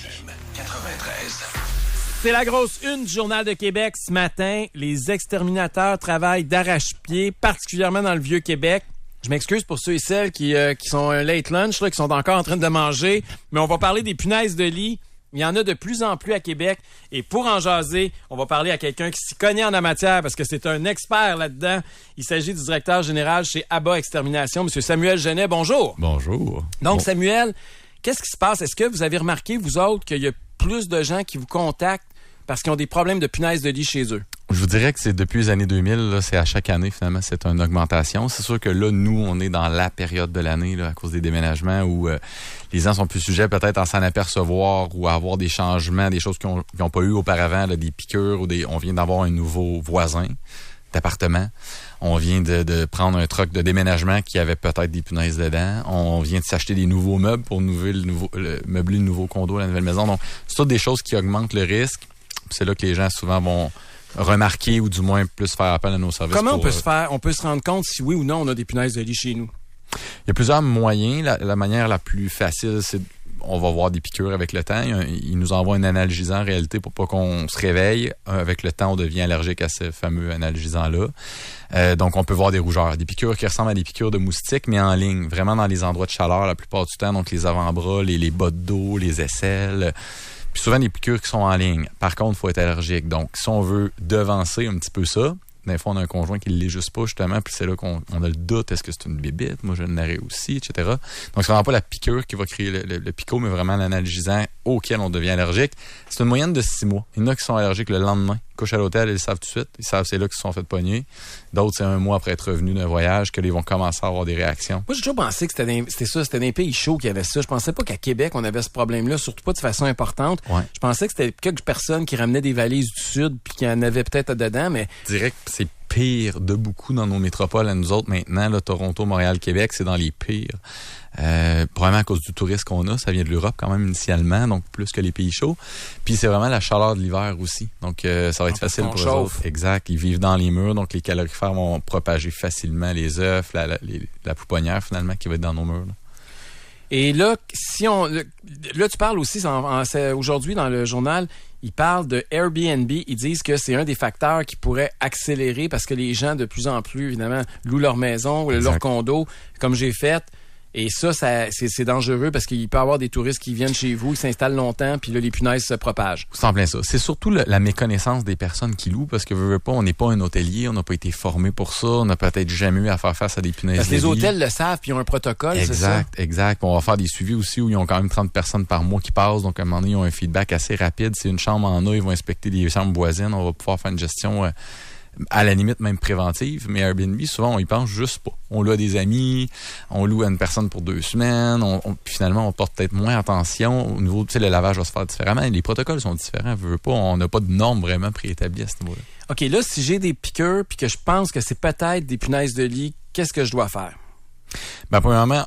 93. C'est la grosse une du Journal de Québec ce matin. Les exterminateurs travaillent d'arrache-pied, particulièrement dans le Vieux-Québec. Je m'excuse pour ceux et celles qui sont un late lunch, là, qui sont encore en train de manger, mais on va parler des punaises de lit. Il y en a de plus en plus à Québec. Et pour en jaser, on va parler à quelqu'un qui s'y connaît en la matière parce que c'est un expert là-dedans. Il s'agit du directeur général chez ABBA Extermination, M. Samuel Genet. Bonjour. Bonjour. Donc, Samuel, qu'est-ce qui se passe? Est-ce que vous avez remarqué, vous autres, qu'il y a plus de gens qui vous contactent parce qu'ils ont des problèmes de punaises de lit chez eux? Je vous dirais que c'est depuis les années 2000, là, c'est à chaque année, finalement, c'est une augmentation. C'est sûr que là, nous, on est dans la période de l'année, là, à cause des déménagements, où les gens sont plus sujets peut-être à s'en apercevoir ou à avoir des changements, des choses qu'ils n'ont pas eu auparavant, là, des piqûres ou on vient d'avoir un nouveau voisin d'appartement. On vient de prendre un truck de déménagement qui avait peut-être des punaises dedans. On vient de s'acheter des nouveaux meubles pour meubler le nouveau condo, la nouvelle maison. Donc, c'est toutes des choses qui augmentent le risque. Puis c'est là que les gens souvent vont remarquer ou du moins plus faire appel à nos services. Comment on peut se rendre compte si oui ou non on a des punaises de lit chez nous? Il y a plusieurs moyens. La manière la plus facile, c'est on va voir des piqûres avec le temps. Il nous envoie un analgisant en réalité pour pas qu'on se réveille. Avec le temps, on devient allergique à ce fameux analgisant-là. Donc, on peut voir des rougeurs, des piqûres qui ressemblent à des piqûres de moustiques, mais en ligne, vraiment dans les endroits de chaleur la plupart du temps. Donc, les avant-bras, les bas de dos, les aisselles. Puis souvent, des piqûres qui sont en ligne. Par contre, il faut être allergique. Donc, si on veut devancer un petit peu ça, des fois, on a un conjoint qui ne l'est juste pas, justement, puis c'est là qu'on a le doute, est-ce que c'est une bébite? Moi, je l'aurais aussi, etc. Donc, c'est vraiment pas la piqûre qui va créer le picot, mais vraiment l'analgisant auquel on devient allergique. C'est une moyenne de 6 mois. Il y en a qui sont allergiques le lendemain. Ils couchent à l'hôtel, ils le savent tout de suite. Ils savent c'est là qu'ils se sont fait pogner. D'autres, c'est 1 mois après être revenus d'un voyage qu'ils vont commencer à avoir des réactions. Moi, j'ai toujours pensé que c'était dans les pays chauds qu'il y avait ça. Je pensais pas qu'à Québec, on avait ce problème-là, surtout pas de façon importante. Ouais. Je pensais que c'était quelques personnes qui ramenaient des valises du Sud puis qui en avaient peut-être dedans, mais... Je dirais que c'est pire de beaucoup dans nos métropoles à nous autres maintenant. Là, Toronto, Montréal, Québec, c'est dans les pires. Probablement à cause du tourisme qu'on a. Ça vient de l'Europe quand même initialement, donc plus que les pays chauds. Puis c'est vraiment la chaleur de l'hiver aussi. Donc ça va être facile pour eux autres. Exact. Ils vivent dans les murs, donc les calorifères vont propager facilement les œufs, la pouponnière finalement qui va être dans nos murs. Là. Et là, là tu parles aussi, aujourd'hui dans le journal, ils parlent de Airbnb. Ils disent que c'est un des facteurs qui pourrait accélérer parce que les gens de plus en plus, évidemment, louent leur maison, leur condo, comme j'ai fait. Et ça c'est dangereux parce qu'il peut y avoir des touristes qui viennent chez vous, ils s'installent longtemps, puis là, les punaises se propagent. C'est en plein ça. C'est surtout la méconnaissance des personnes qui louent parce que, veux pas, on n'est pas un hôtelier, on n'a pas été formé pour ça, on n'a peut-être jamais eu à faire face à des punaises. Parce que les hôtels le savent, puis ils ont un protocole, c'est ça? Exact. On va faire des suivis aussi où ils ont quand même 30 personnes par mois qui passent, donc à un moment donné, ils ont un feedback assez rapide. Si une chambre en a, ils vont inspecter des chambres voisines, on va pouvoir faire une gestion... à la limite même préventive, mais Airbnb, souvent, on y pense juste pas. On loue à des amis, on loue à une personne pour 2 semaines, puis finalement, on porte peut-être moins attention. Au niveau, tu sais, le lavage va se faire différemment. Les protocoles sont différents, on n'a pas de normes vraiment préétablies à ce niveau-là. OK, là, si j'ai des piqûres puis que je pense que c'est peut-être des punaises de lit, qu'est-ce que je dois faire? Premièrement,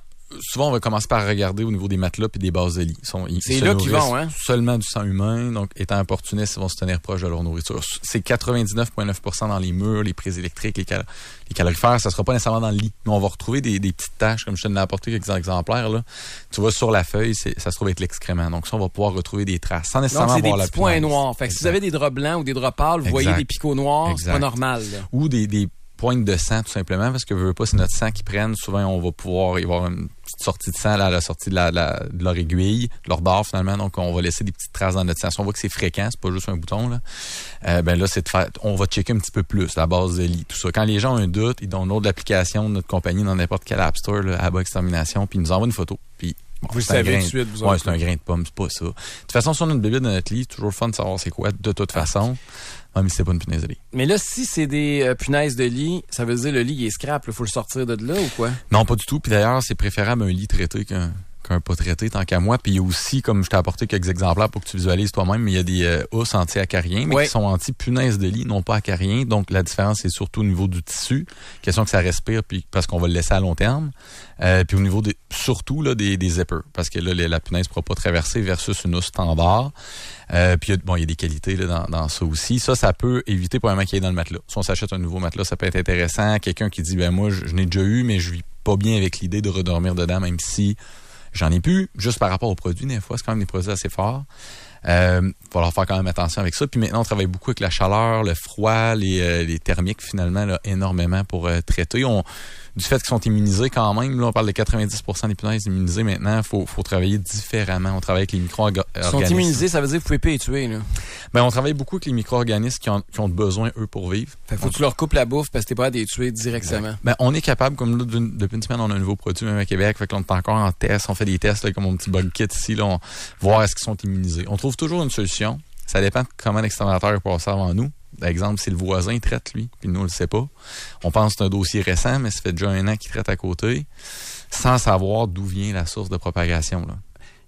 souvent, on va commencer par regarder au niveau des matelas et des bases de lit. C'est là qu'ils vont, hein? Seulement du sang humain. Donc, étant opportunistes, ils vont se tenir proche de leur nourriture. C'est 99,9% dans les murs, les prises électriques, les calorifères. Ça sera pas nécessairement dans le lit. Mais on va retrouver des petites taches, comme je te l'ai apporté quelques exemplaires, là. Tu vois, sur la feuille, ça se trouve être l'excrément. Donc, ça, on va pouvoir retrouver des traces sans nécessairement voir la punaise. Donc, c'est des petits points noirs. Fait que si vous avez des draps blancs ou des draps pâles, vous voyez des picots noirs, c'est pas normal, là. Ou des pointes de sang, tout simplement, parce que veux pas, c'est notre sang qu'ils prennent. Souvent, on va pouvoir y avoir une petite sortie de sang là, à la sortie de leur aiguille, de leur dard, finalement. Donc, on va laisser des petites traces dans notre sang. Si on voit que c'est fréquent, c'est pas juste un bouton, là. Là, c'est on va checker un petit peu plus la base de lit, tout ça. Quand les gens ont un doute, ils downloadent l'application de notre compagnie dans n'importe quel App Store, là, ABBA Extermination, puis ils nous envoient une photo. Puis, vous savez tout de suite, vous c'est un grain de pomme, c'est pas ça. De toute façon, si on a une bébé dans notre lit, toujours le fun de savoir c'est quoi, de toute façon. Mais c'est pas une punaise de lit. Mais là, si c'est des punaises de lit, ça veut dire le lit il est scrap, il faut le sortir de là ou quoi? Non, pas du tout. Puis d'ailleurs, c'est préférable un lit traité qu'un pas traité, tant qu'à moi. Puis il y a aussi, comme je t'ai apporté quelques exemplaires pour que tu visualises toi-même, mais il y a des housses anti-acariens, mais qui sont anti-punaises de lit, non pas acariens. Donc la différence, c'est surtout au niveau du tissu. Question que ça respire, puis parce qu'on va le laisser à long terme. Puis au niveau surtout là, des zippers, parce que là, la punaise ne pourra pas traverser versus une housse standard. Puis il y a des qualités là, dans ça aussi. Ça peut éviter probablement qu'il y ait dans le matelas. Si on s'achète un nouveau matelas, ça peut être intéressant. Quelqu'un qui dit, moi, je n'ai déjà eu, mais je vis pas bien avec l'idée de redormir dedans, même si J'en ai plus, juste par rapport aux produits, des fois, c'est quand même des produits assez forts. Il va falloir faire quand même attention avec ça. Puis maintenant, on travaille beaucoup avec la chaleur, le froid, les thermiques, finalement, là, énormément pour traiter. Du fait qu'ils sont immunisés quand même, là, on parle de 90% des punaises immunisées maintenant, faut travailler différemment. On travaille avec les micro-organismes. Ils sont immunisés, ça veut dire que vous pouvez pas les tuer, là. Ben, on travaille beaucoup avec les micro-organismes qui ont besoin, eux, pour vivre. Fait faut que tu leur coupes la bouffe parce que t'es pas à les tuer directement. Ben, on est capable, comme là, depuis une semaine, on a un nouveau produit, même à Québec, fait que là, on est encore en test. On fait des tests, là, comme mon petit bug kit ici, là, voir est-ce qu'ils sont immunisés. On trouve toujours une solution. Ça dépend de comment l'exterminateur est passé avant nous. Par exemple, si le voisin traite, lui, puis nous, on le sait pas. On pense que c'est un dossier récent, mais ça fait déjà 1 an qu'il traite à côté, sans savoir d'où vient la source de propagation, là.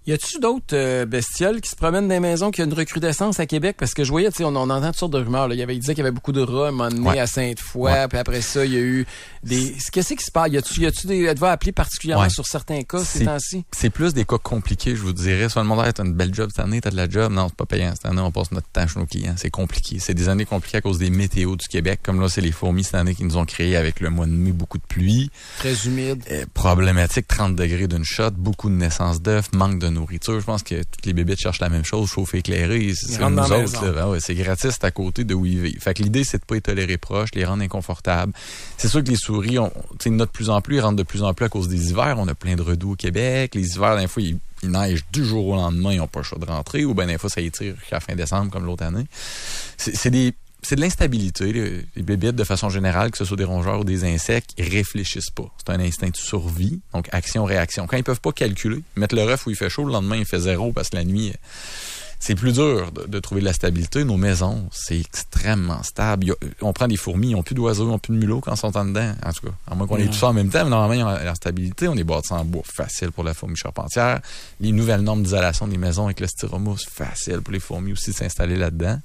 Y a-tu d'autres bestioles qui se promènent dans les maisons, qui a une recrudescence à Québec? Parce que je voyais, tu sais, on entend toutes sortes de rumeurs, là. Il disait qu'il y avait beaucoup de rats à un moment donné à Sainte-Foy, puis après ça, il y a eu des... Qu'est-ce qui se passe? Y a-tu des... Elle va appeler particulièrement sur certains cas ces temps-ci? C'est plus des cas compliqués, je vous dirais. Soit le monde, t'as une belle job cette année, t'as de la job. Non, c'est pas payant cette année, on passe notre temps chez nos clients. C'est compliqué. C'est des années compliquées à cause des météos du Québec. Comme là, c'est les fourmis cette année qui nous ont créé avec le mois de mai, beaucoup de pluie. Très humide. Problématique, 30 degrés d'une shot, beaucoup de naissance d'œufs, manque de nourriture. Je pense que toutes les bébites cherchent la même chose, chauffer, éclairé. C'est nous autres, là. Ben ouais, c'est gratis, c'est à côté de où ils vivent. Fait que l'idée, c'est de pas les tolérer proches, les rendre inconfortables. C'est sûr que les souris, ils notent de plus en plus, ils rentrent de plus en plus à cause des hivers. On a plein de redoux au Québec. Les hivers, des fois, il neige du jour au lendemain, ils n'ont pas le choix de rentrer, ou bien des fois, ça étire jusqu'à fin décembre, comme l'autre année. C'est de l'instabilité. Les bébites, de façon générale, que ce soit des rongeurs ou des insectes, ils réfléchissent pas. C'est un instinct de survie, donc action-réaction. Quand ils peuvent pas calculer, mettre le ref où il fait chaud, le lendemain, il fait 0 parce que la nuit, c'est plus dur de trouver de la stabilité. Nos maisons, c'est extrêmement stable. On prend des fourmis, ils n'ont plus d'oiseaux, ils n'ont plus de mulots quand ils sont en dedans. En tout cas, à moins qu'on ait tout ça en même temps, mais normalement, ils ont la stabilité. On est bâtis en bois, facile pour la fourmi charpentière. Les nouvelles normes d'isolation des maisons avec le styromousse, facile pour les fourmis aussi de s'installer là-dedans.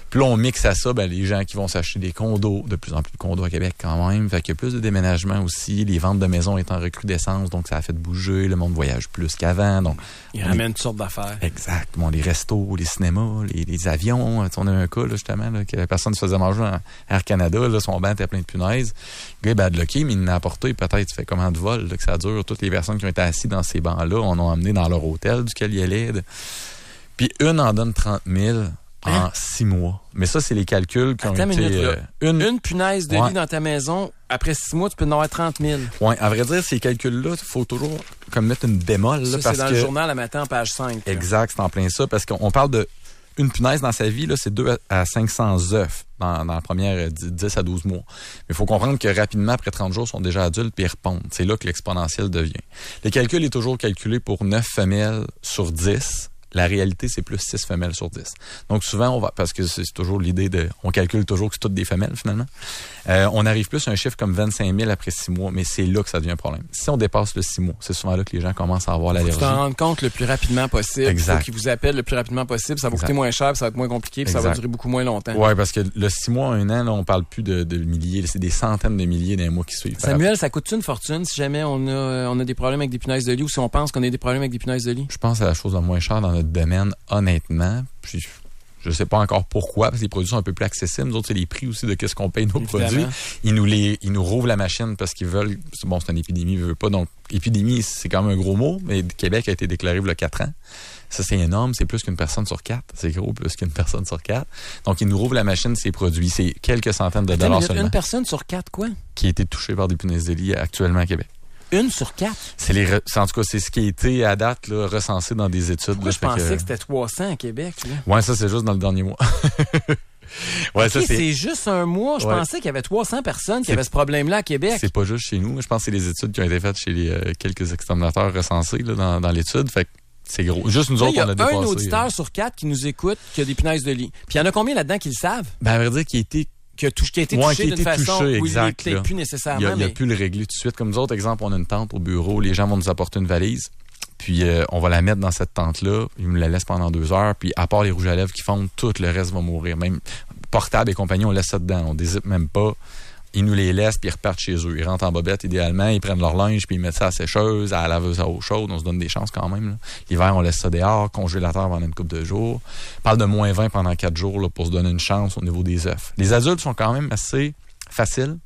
Puis là, on mixe à ça, ben, les gens qui vont s'acheter des condos, de plus en plus de condos à Québec quand même. Fait qu'il y a plus de déménagements aussi. Les ventes de maisons étant en recrudescence, donc ça a fait bouger. Le monde voyage plus qu'avant. Donc, ils ramènent toutes sortes d'affaires. Exactement. Les restos, les cinémas, les avions. On a un cas, là, justement, là, que la personne se faisait manger en Air Canada. Là, son banc était plein de punaises. Le gars est bad lucky, mais il en a apporté peut-être, fait comment de vol, là, que ça dure. Toutes les personnes qui ont été assises dans ces bancs-là, on a emmené dans leur hôtel duquel il y allait. Puis une en donne 30 000. En 6 mois. Mais ça, c'est les calculs qui ont été... Une punaise de lit dans ta maison, après 6 mois, tu peux en avoir 30 000. Oui, à vrai dire, ces calculs-là, il faut toujours comme mettre une bémol. Là, ça, parce c'est dans que... le journal, la matin, page 5. Exact, c'est en plein ça, parce qu'on parle de... Une punaise dans sa vie, là, c'est 2 à 500 œufs dans la première 10 à 12 mois. Mais il faut comprendre que rapidement, après 30 jours, ils sont déjà adultes puis ils répondent. C'est là que l'exponentiel devient. Le calcul est toujours calculé pour 9 femelles sur 10. La réalité, c'est plus 6 femelles sur 10. Donc souvent, parce que c'est toujours l'idée on calcule toujours que c'est toutes des femelles finalement. On arrive plus à un chiffre comme 25 000 après 6 mois, mais c'est là que ça devient un problème. Si on dépasse le 6 mois, c'est souvent là que les gens commencent à avoir l'allergie. Il faut t'en rendre compte le plus rapidement possible. Exact. Il faut qu'ils vous appellent le plus rapidement possible. Ça va coûter moins cher, ça va être moins compliqué, puis ça va durer beaucoup moins longtemps. Oui, parce que le 6 mois, 1 an, là, on parle plus de milliers, c'est des centaines de milliers dans les mois qui suivent. Samuel, ça coûte une fortune si jamais on a des problèmes avec des punaises de lit ou si on pense qu'on a des problèmes avec des punaises de lit? Je pense que c'est la chose la moins chère dans notre domaine, honnêtement. Puis je sais pas encore pourquoi, parce que les produits sont un peu plus accessibles. Nous autres, c'est les prix aussi de qu'est-ce qu'on paye nos produits. Ils nous rouvrent la machine parce qu'ils veulent... Bon, c'est une épidémie, ils veulent pas. Donc, épidémie, c'est quand même un gros mot, mais Québec a été déclaré il y a 4 ans. Ça, c'est énorme. C'est plus qu'une personne sur 4. C'est gros, plus qu'une personne sur 4. Donc, ils nous rouvrent la machine, ces produits. C'est quelques centaines de dollars seulement. Une personne sur 4, quoi? Qui a été touchée par des punaises de lit actuellement à Québec. 1 sur 4? En tout cas, c'est ce qui a été, à date, là, recensé dans des études. Pourquoi je pensais que c'était 300 à Québec? Oui, ça, c'est juste dans le dernier mois. Ouais, okay, c'est juste un mois. Je pensais qu'il y avait 300 personnes qui avaient ce problème-là à Québec. C'est pas juste chez nous. Je pense que c'est les études qui ont été faites chez les quelques exterminateurs recensés là, dans l'étude. Fait que c'est gros. Juste nous autres, on a dépassé. Il y a un auditeur sur 4 qui nous écoute qui a des punaises de lit. Puis il y en a combien là-dedans qui le savent? Ben, à vrai dire, qui a été touché d'une façon où il n'est peut-être plus nécessairement. Il a pu le régler tout de suite. Comme nous autres, exemple, on a une tente au bureau. Les gens vont nous apporter une valise. Puis on va la mettre dans cette tente-là. Ils me la laissent pendant 2 heures. Puis à part les rouges à lèvres qui fondent, tout le reste va mourir. Même portable et compagnie, on laisse ça dedans. On dézippe même pas. Ils nous les laissent, puis ils repartent chez eux. Ils rentrent en bobette, idéalement. Ils prennent leur linge, puis ils mettent ça à la sécheuse, à la laveuse à eau chaude. On se donne des chances quand même. Là. L'hiver, on laisse ça dehors, congélateur pendant une couple de jours. On parle de moins 20 pendant 4 jours là, pour se donner une chance au niveau des œufs. Les adultes sont quand même assez faciles.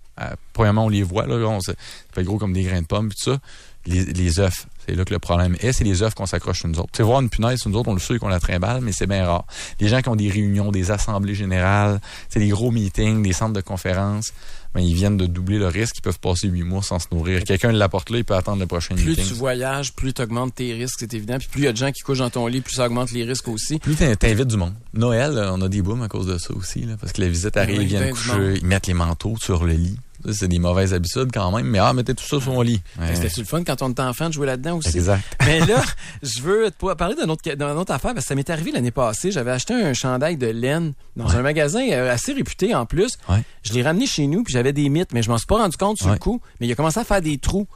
Premièrement, on les voit. Là, ça fait gros comme des grains de pommes, puis tout ça. les œufs. C'est là que le problème est. C'est les œufs qu'on s'accroche nous autres. Tu sais, voir une punaise, nous autres, on le sait qu'on la trimballe, mais c'est bien rare. Les gens qui ont des réunions, des assemblées générales, des gros meetings, des centres de conférences, ben, ils viennent de doubler le risque. Ils peuvent passer 8 mois sans se nourrir. Quelqu'un l'apporte là, il peut attendre le prochain meeting. Plus tu voyages, plus tu augmentes tes risques, c'est évident. Puis plus il y a de gens qui couchent dans ton lit, plus ça augmente les risques aussi. Plus t'invites du monde. Noël, on a des booms à cause de ça aussi, là, parce que la visite arrive, ils viennent coucher, ils mettent les manteaux sur le lit. Ça, c'est des mauvaises habitudes quand même, mais mettez tout ça sur mon lit. Ouais. C'était-tu le fun quand on était enfant de jouer là-dedans aussi? Exact. Mais là, je veux te parler d'une autre affaire, parce que ça m'est arrivé l'année passée. J'avais acheté un chandail de laine dans un magasin assez réputé en plus. Ouais. Je l'ai ramené chez nous, puis j'avais des mythes, mais je m'en suis pas rendu compte sur le coup. Mais il a commencé à faire des trous.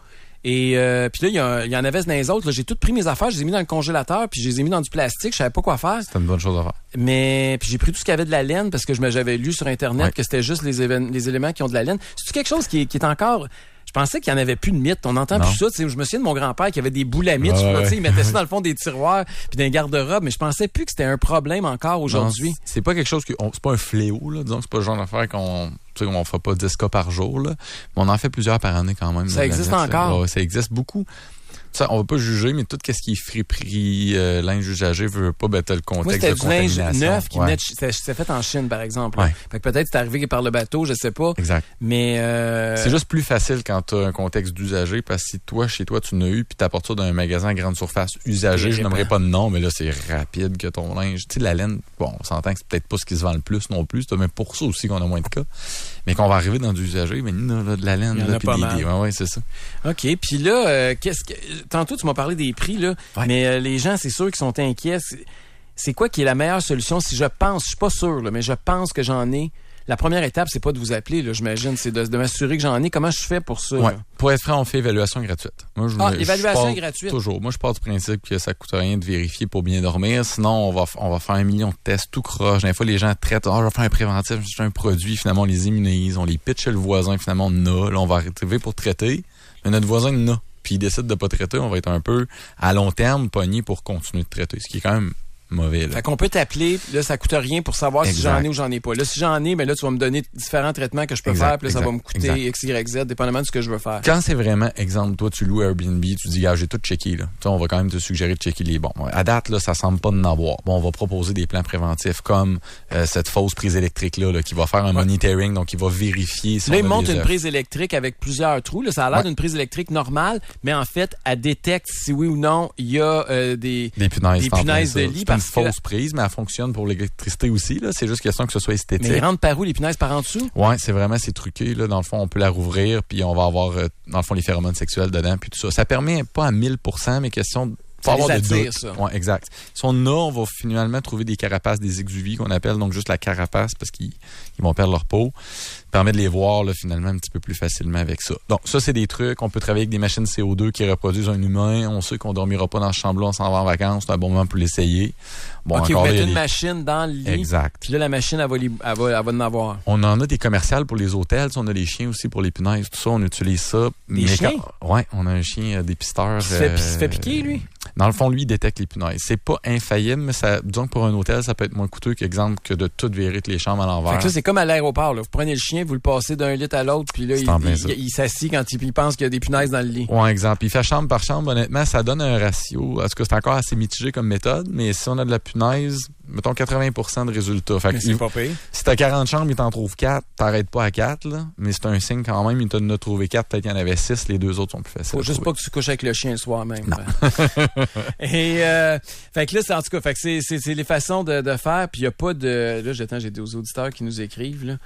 Et puis là, il y en avait dans les autres. Là, j'ai tout pris mes affaires, je les ai mis dans le congélateur, puis je les ai mis dans du plastique. Je savais pas quoi faire. C'était une bonne chose à faire. Mais puis j'ai pris tout ce qu'il y avait de la laine parce que j'avais lu sur Internet que c'était juste les éléments qui ont de la laine. C'est quelque chose qui est encore... Je pensais qu'il n'y en avait plus de mythes. On n'entend plus ça. Je me souviens de mon grand-père qui avait des boules à mythes. Il mettait ça dans le fond des tiroirs puis dans les garde-robes. Mais je pensais plus que c'était un problème encore aujourd'hui. Non, c'est pas quelque chose c'est pas un fléau, là. Disons que c'est pas le genre d'affaire qu'on fait pas 10 cas par jour, là. Mais on en fait plusieurs par année quand même. Ça existe encore? Ouais, ça existe beaucoup. Ça, on va pas juger, mais tout ce qui est friperie, linge usagé, veut pas t'as le contexte de contamination. Moi, c'était du linge neuf qui venait c'est fait en Chine, par exemple. Ouais. Fait que peut-être c'est arrivé par le bateau, je sais pas. Exact. Mais c'est juste plus facile quand t'as un contexte d'usager, parce que si chez toi, tu n'as eu, puis t'apportes ça dans un magasin à grande surface usagé, je n'aimerais pas de nom, mais là, c'est rapide que ton linge. Tu sais, la laine, bon, on s'entend que c'est peut-être pas ce qui se vend le plus non plus, mais pour ça aussi qu'on a moins de cas. Mais qu'on va arriver dans du usager, mais nous, là, de la laine, là, puis des... Ouais, c'est ça. OK. Puis là, tantôt, tu m'as parlé des prix, là, mais les gens, c'est sûr qu'ils sont inquiets. C'est quoi qui est la meilleure solution? Si je suis pas sûr, là, mais je pense que j'en ai. La première étape, c'est pas de vous appeler, là, j'imagine, c'est de m'assurer que j'en ai. Comment je fais pour ça? Ouais. Pour être franc, on fait évaluation gratuite. Moi, l'évaluation est gratuite? Toujours. Moi, je pars du principe que ça coûte rien de vérifier pour bien dormir. Sinon, on va faire 1 million de tests tout croche. Des fois, les gens traitent, je vais faire un préventif, je un produit, finalement, on les immunise, on les pitch chez le voisin, finalement, on en a. Là, on va arriver pour traiter, mais notre voisin en a. Puis il décide de pas traiter, on va être un peu, à long terme, pogné pour continuer de traiter. Ce qui est quand même mauvais, là. Fait qu'on peut t'appeler, là, ça coûte rien pour savoir si j'en ai ou j'en ai pas. Là, si j'en ai, ben là, tu vas me donner différents traitements que je peux faire, puis là, ça va me coûter X, Y, Z, dépendamment de ce que je veux faire. Quand c'est vraiment, exemple, toi, tu loues Airbnb, tu dis, j'ai tout checké, là. T'sais, on va quand même te suggérer de checker les bons. À date, là, ça semble pas de n'avoir. Bon, on va proposer des plans préventifs comme cette fausse prise électrique-là, qui va faire un monitoring, donc il va vérifier si là, il monte une prise électrique avec plusieurs trous. Là, ça a l'air d'une prise électrique normale, mais en fait, elle détecte si oui ou non il y a des punaises de lit. C'est une fausse prise, mais elle fonctionne pour l'électricité aussi, là. C'est juste question que ce soit esthétique. Mais ils rentrent par où, les punaises, par en dessous? Ouais, c'est truqué, là. Dans le fond, on peut la rouvrir, puis on va avoir, dans le fond, les phéromones sexuels dedans, puis tout ça. Ça permet pas à 1000%, mais question de faut avoir des doutes. Ça. Ouais, exact. Si on a, on va finalement trouver des carapaces, des exuvies qu'on appelle, donc juste la carapace, parce qu'ils vont perdre leur peau. Ça permet de les voir, là, finalement, un petit peu plus facilement avec ça. Donc, ça, c'est des trucs. On peut travailler avec des machines CO2 qui reproduisent un humain. On sait qu'on dormira pas dans ce chambre-là, on s'en va en vacances. C'est un bon moment pour l'essayer. Bon, OK, vous mettez une machine dans le lit. Exact. Puis là, la machine, elle va en avoir. On en a des commerciales pour les hôtels. On a les chiens aussi pour les punaises. Tout ça, on utilise ça. Des chiens? Ouais, on a un chien dépisteur. Il se fait piquer, lui? Dans le fond, lui, il détecte les punaises. C'est pas infaillible, mais disons que pour un hôtel, ça peut être moins coûteux que de tout virer les chambres à l'envers. Fait que là, c'est comme à l'aéroport, là. Vous prenez le chien, vous le passez d'un lit à l'autre, puis là, il s'assit quand il pense qu'il y a des punaises dans le lit. Ouais, exemple. Il fait chambre par chambre, honnêtement, ça donne un ratio. En tout cas, c'est encore assez mitigé comme méthode, mais si on a de la punaise, mettons 80% de résultats. Fait mais c'est pas pire. Si t'as 40 chambres, il t'en trouve 4, t'arrêtes pas à 4, là. Mais c'est un signe quand même, il t'en a trouvé 4, peut-être qu'il y en avait 6, les deux autres sont plus faciles. Faut juste pas que tu couches avec le chien le soir même. Et fait que là, en tout cas, fait que c'est les façons de faire, puis il y a pas de. Là, j'ai des auditeurs qui nous écrivent, là.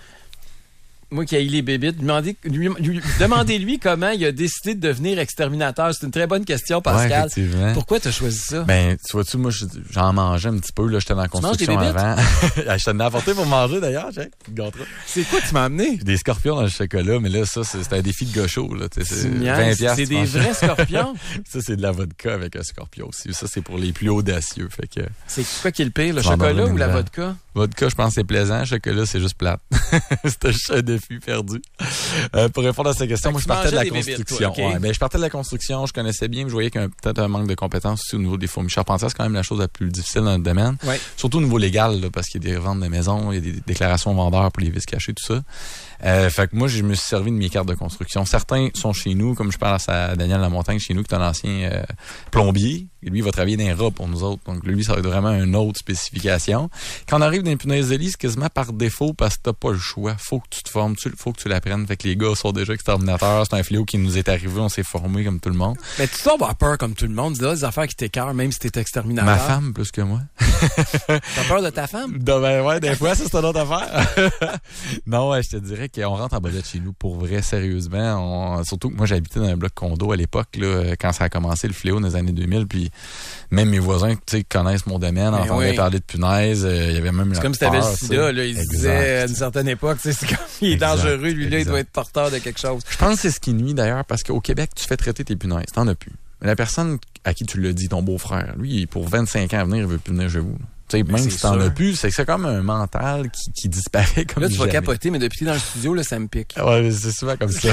Moi qui ai les bébites, demandez-lui comment il a décidé de devenir exterminateur. C'est une très bonne question, Pascal. Ouais, pourquoi tu as choisi ça? Ben, tu vois-tu, moi, j'en mangeais un petit peu. Là, j'étais dans la construction avant. Je t'en ai apporté pour manger, d'ailleurs. C'est quoi tu m'as amené? Des scorpions dans le chocolat, mais là, ça, c'est un défi de gaucho. Là. C'est 20$. C'est des vrais scorpions? Ça, c'est de la vodka avec un scorpion aussi. Ça, c'est pour les plus audacieux. Fait que... C'est quoi qui est le pire, le chocolat ou la vodka? Votre cas, je pense que c'est plaisant. Ce cas-là, c'est juste plate. C'était juste un défi perdu. Pour répondre à cette question, moi, je partais de la construction. Bébites, toi, okay. Je partais de la construction. Je connaissais bien. Je voyais qu'il y a peut-être un manque de compétences aussi au niveau des fourmis charpentières. C'est quand même la chose la plus difficile dans notre domaine. Ouais. Surtout au niveau légal, là, parce qu'il y a des ventes de maisons, il y a des déclarations vendeurs pour les vices cachés, tout ça. Fait que moi, je me suis servi de mes cartes de construction. Certains sont chez nous, comme je parle à Daniel Lamontagne chez nous, qui est un ancien plombier. Et lui, il va travailler dans les rats pour nous autres. Donc, lui, ça va être vraiment une autre spécification. Quand on arrive dans les punaises de lit, c'est quasiment par défaut parce que t'as pas le choix. Faut que tu te formes, faut que tu l'apprennes. Fait que les gars sont déjà exterminateurs. C'est un fléau qui nous est arrivé. On s'est formé comme tout le monde. Mais tu dois avoir peur comme tout le monde. C'est des affaires qui t'écœurent, même si t'es exterminateur. Ma femme, plus que moi. T'as peur de ta femme? Ben ouais, des fois, ça, c'est une autre affaire. Non, ouais, je te dirais qu'on rentre en bolette chez nous pour vrai, sérieusement. Surtout que moi, j'habitais dans un bloc condo à l'époque, là, quand ça a commencé le fléau dans les années 2000. Puis même mes voisins, tu sais, connaissent mon domaine, entendaient parler de punaises. Il y avait même c'est comme si t'avais le sida, là. Ils se disaient à une certaine époque, tu sais, c'est comme il est dangereux, lui, là, il doit être porteur de quelque chose. Je pense que c'est ce qui nuit d'ailleurs, parce qu'au Québec, tu fais traiter tes punaises. T'en as plus. Mais la personne à qui tu l'as dit, ton beau-frère, lui, pour 25 ans à venir, il veut plus venir chez vous. T'sais, même si t'en as plus, c'est que c'est comme un mental qui disparaît comme là, tu jamais. vas capoter, mais depuis que t'es dans le studio, là, ça me pique. Ouais, mais c'est souvent comme ça.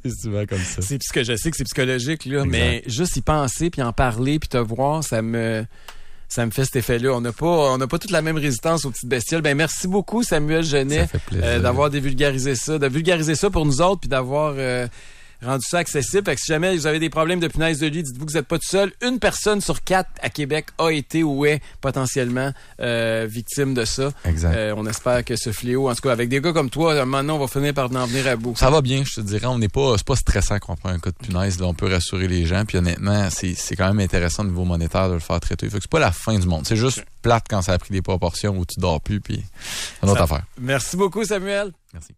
C'est souvent comme ça. C'est ce que je sais que c'est psychologique, là, mais juste y penser, puis en parler, puis te voir, ça me fait cet effet-là. On n'a pas toute la même résistance aux petites bestioles. Ben, merci beaucoup, Samuel Genet, d'avoir de vulgariser ça pour nous autres, puis d'avoir rendu ça accessible. Fait que si jamais vous avez des problèmes de punaises de lit, dites-vous que vous n'êtes pas tout seul. 1 personne sur 4 à Québec a été ou est potentiellement victime de ça. Exact. On espère que ce fléau, en tout cas avec des gars comme toi, maintenant on va finir par en venir à bout. Ça va bien, je te dirais. C'est pas stressant qu'on prend un cas de punaise. Là, on peut rassurer les gens. Puis honnêtement, c'est quand même intéressant au niveau monétaire de le faire traiter. Fait que c'est pas la fin du monde. C'est juste plate quand ça a pris des proportions où tu dors plus. Puis c'est une autre affaire. Merci beaucoup, Samuel. Merci.